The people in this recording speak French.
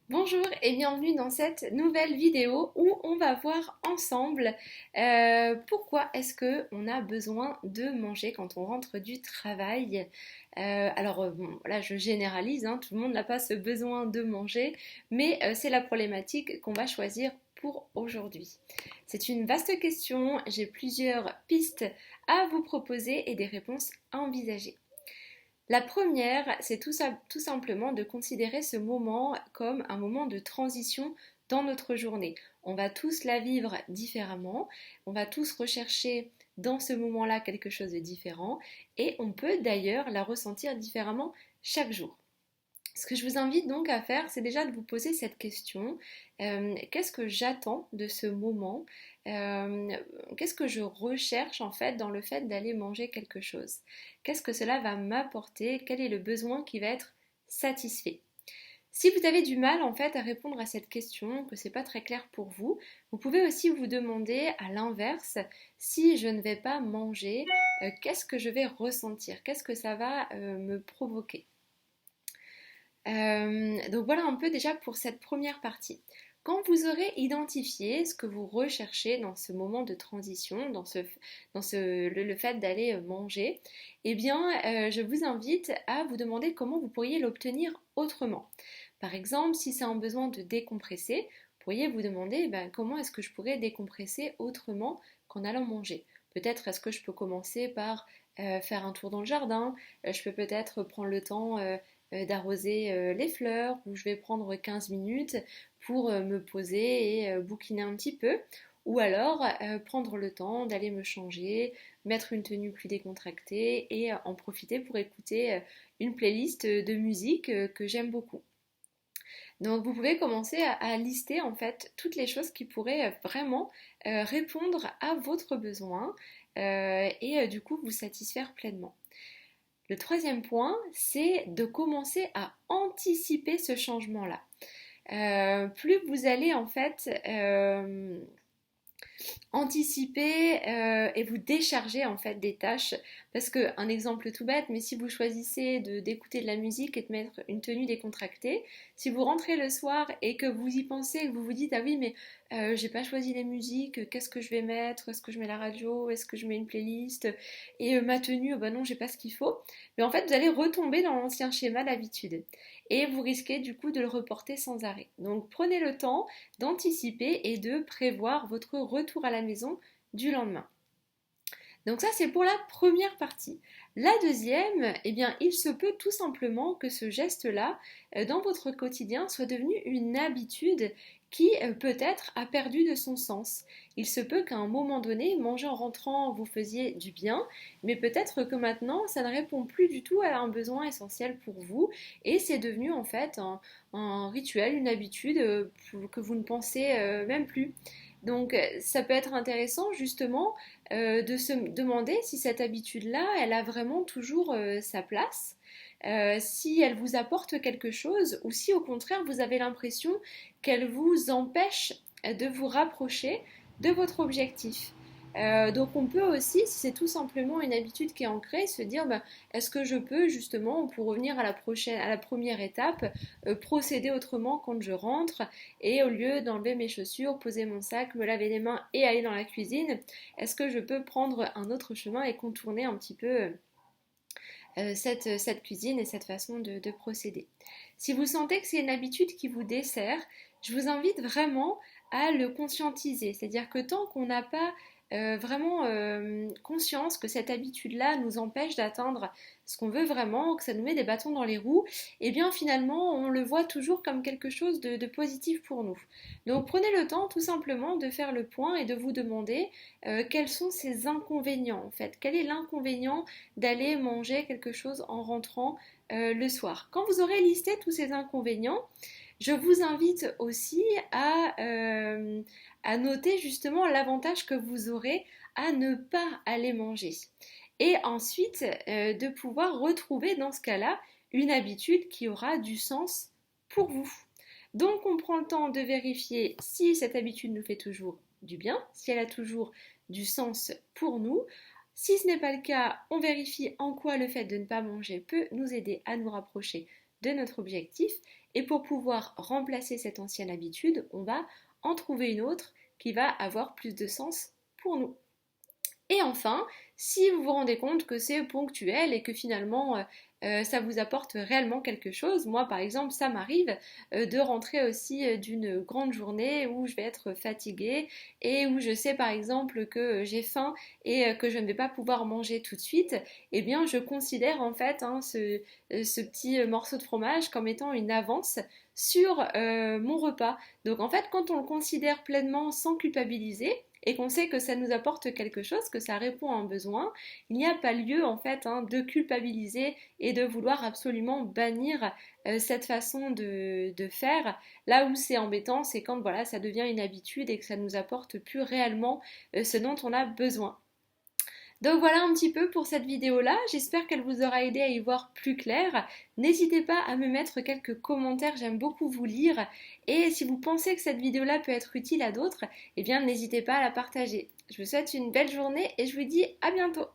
Bonjour et bienvenue dans cette nouvelle vidéo où on va voir ensemble pourquoi est-ce qu'on a besoin de manger quand on rentre du travail. Bon, là je généralise, hein, tout le monde n'a pas ce besoin de manger, mais c'est la problématique qu'on va choisir pour aujourd'hui. C'est une vaste question, j'ai plusieurs pistes à vous proposer et des réponses à envisager. La première, c'est tout simplement de considérer ce moment comme un moment de transition dans notre journée. On va tous la vivre différemment, on va tous rechercher dans ce moment-là quelque chose de différent et on peut d'ailleurs la ressentir différemment chaque jour. Ce que je vous invite donc à faire, c'est déjà de vous poser cette question. Qu'est-ce que j'attends de ce moment? Qu'est-ce que je recherche en fait dans le fait d'aller manger quelque chose? Qu'est-ce que cela va m'apporter? Quel est le besoin qui va être satisfait? Si vous avez du mal en fait à répondre à cette question, que c'est pas très clair pour vous, vous pouvez aussi vous demander à l'inverse, si je ne vais pas manger, qu'est-ce que je vais ressentir? Qu'est-ce que ça va me provoquer? Donc voilà un peu déjà pour cette première partie. Quand vous aurez identifié ce que vous recherchez dans ce moment de transition, le fait d'aller manger, eh bien, je vous invite à vous demander comment vous pourriez l'obtenir autrement. Par exemple, si c'est un besoin de décompresser, vous pourriez vous demander comment est-ce que je pourrais décompresser autrement qu'en allant manger. Peut-être est-ce que je peux commencer par faire un tour dans le jardin, je peux peut-être prendre le temps d'arroser les fleurs, où je vais prendre 15 minutes pour me poser et bouquiner un petit peu, ou alors prendre le temps d'aller me changer, mettre une tenue plus décontractée et en profiter pour écouter une playlist de musique que j'aime beaucoup. Donc vous pouvez commencer à lister en fait toutes les choses qui pourraient vraiment répondre à votre besoin et du coup vous satisfaire pleinement. Le troisième point, c'est de commencer à anticiper ce changement-là. Plus vous allez en fait anticiper et vous décharger en fait des tâches. Parce que un exemple tout bête, mais si vous choisissez d'écouter de la musique et de mettre une tenue décontractée, si vous rentrez le soir et que vous y pensez, que vous vous dites ah oui mais j'ai pas choisi les musiques, qu'est-ce que je vais mettre, est-ce que je mets la radio, est-ce que je mets une playlist et ma tenue, oh bah non j'ai pas ce qu'il faut, mais en fait vous allez retomber dans l'ancien schéma d'habitude et vous risquez du coup de le reporter sans arrêt. Donc prenez le temps d'anticiper et de prévoir votre retour à la maison du lendemain. Donc ça c'est pour la première partie. La deuxième, eh bien il se peut tout simplement que ce geste-là dans votre quotidien soit devenu une habitude qui peut-être a perdu de son sens. Il se peut qu'à un moment donné, manger en rentrant vous faisiez du bien, mais peut-être que maintenant ça ne répond plus du tout à un besoin essentiel pour vous et c'est devenu en fait un rituel, une habitude que vous ne pensez même plus. Donc ça peut être intéressant justement de se demander si cette habitude-là, elle a vraiment toujours sa place, si elle vous apporte quelque chose ou si au contraire vous avez l'impression qu'elle vous empêche de vous rapprocher de votre objectif. Donc on peut aussi, si c'est tout simplement une habitude qui est ancrée, se dire est-ce que je peux justement, pour revenir à la première étape, procéder autrement quand je rentre et au lieu d'enlever mes chaussures, poser mon sac, me laver les mains et aller dans la cuisine, est-ce que je peux prendre un autre chemin et contourner un petit peu cette cuisine et cette façon de procéder. Si vous sentez que c'est une habitude qui vous dessert, je vous invite vraiment à le conscientiser. C'est-à-dire que tant qu'on n'a pas vraiment conscience que cette habitude-là nous empêche d'atteindre ce qu'on veut vraiment, que ça nous met des bâtons dans les roues, et bien finalement on le voit toujours comme quelque chose de positif pour nous. Donc prenez le temps tout simplement de faire le point et de vous demander quels sont ces inconvénients en fait. Quel est l'inconvénient d'aller manger quelque chose en rentrant le soir? Quand vous aurez listé tous ces inconvénients, je vous invite aussi à noter justement l'avantage que vous aurez à ne pas aller manger. Et ensuite, de pouvoir retrouver dans ce cas-là une habitude qui aura du sens pour vous. Donc on prend le temps de vérifier si cette habitude nous fait toujours du bien, si elle a toujours du sens pour nous. Si ce n'est pas le cas, on vérifie en quoi le fait de ne pas manger peut nous aider à nous rapprocher de notre objectif Et pour pouvoir remplacer cette ancienne habitude, on va en trouver une autre qui va avoir plus de sens pour nous. Et enfin, si vous vous rendez compte que c'est ponctuel et que finalement ça vous apporte réellement quelque chose, moi par exemple ça m'arrive de rentrer aussi d'une grande journée où je vais être fatiguée et où je sais par exemple que j'ai faim et que je ne vais pas pouvoir manger tout de suite, eh bien je considère en fait ce petit morceau de fromage comme étant une avance sur mon repas. Donc en fait quand on le considère pleinement sans culpabiliser, et qu'on sait que ça nous apporte quelque chose, que ça répond à un besoin, il n'y a pas lieu en fait de culpabiliser et de vouloir absolument bannir cette façon de faire. Là où c'est embêtant, c'est quand voilà, ça devient une habitude et que ça ne nous apporte plus réellement ce dont on a besoin. Donc voilà un petit peu pour cette vidéo-là, j'espère qu'elle vous aura aidé à y voir plus clair. N'hésitez pas à me mettre quelques commentaires, j'aime beaucoup vous lire. Et si vous pensez que cette vidéo-là peut être utile à d'autres, eh bien n'hésitez pas à la partager. Je vous souhaite une belle journée et je vous dis à bientôt.